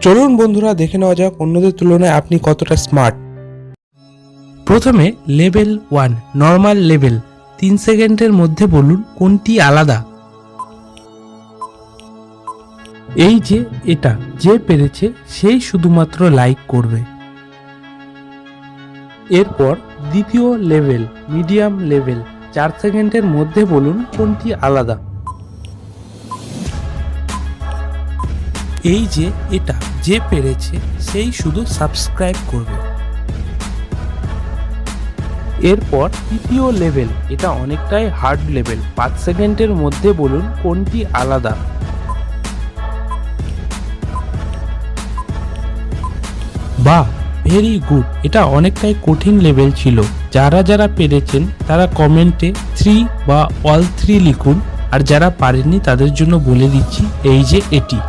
চলুন বন্ধুরা দেখে নেওয়া যাক অন্যদের তুলনায় আপনি কতটা স্মার্ট। প্রথমে লেভেল 1 নর্মাল লেভেল। 3 সেকেন্ডের মধ্যে বলুন কোনটি আলাদা। এই যে এটা যে পেরেছে সেই শুধুমাত্র লাইক করবে। এরপর দ্বিতীয় লেভেল মিডিয়াম লেভেল। 4 সেকেন্ডের মধ্যে বলুন কোনটি আলাদা। এই যে এটা যে পেরেছে সেই শুধু সাবস্ক্রাইব করবে। এরপর তৃতীয় লেভেল, এটা অনেকটাই হার্ড লেভেল। 5 সেকেন্ডের মধ্যে বলুন কোনটি আলাদা। বাহ, ভেরি গুড। এটা অনেকটাই কঠিন লেভেল ছিল। যারা যারা পেরেছেন তারা কমেন্টে 3 বা অল 3 লিখুন, আর যারা পারেননি তাদের জন্য বলে দিচ্ছি এই যে এটি।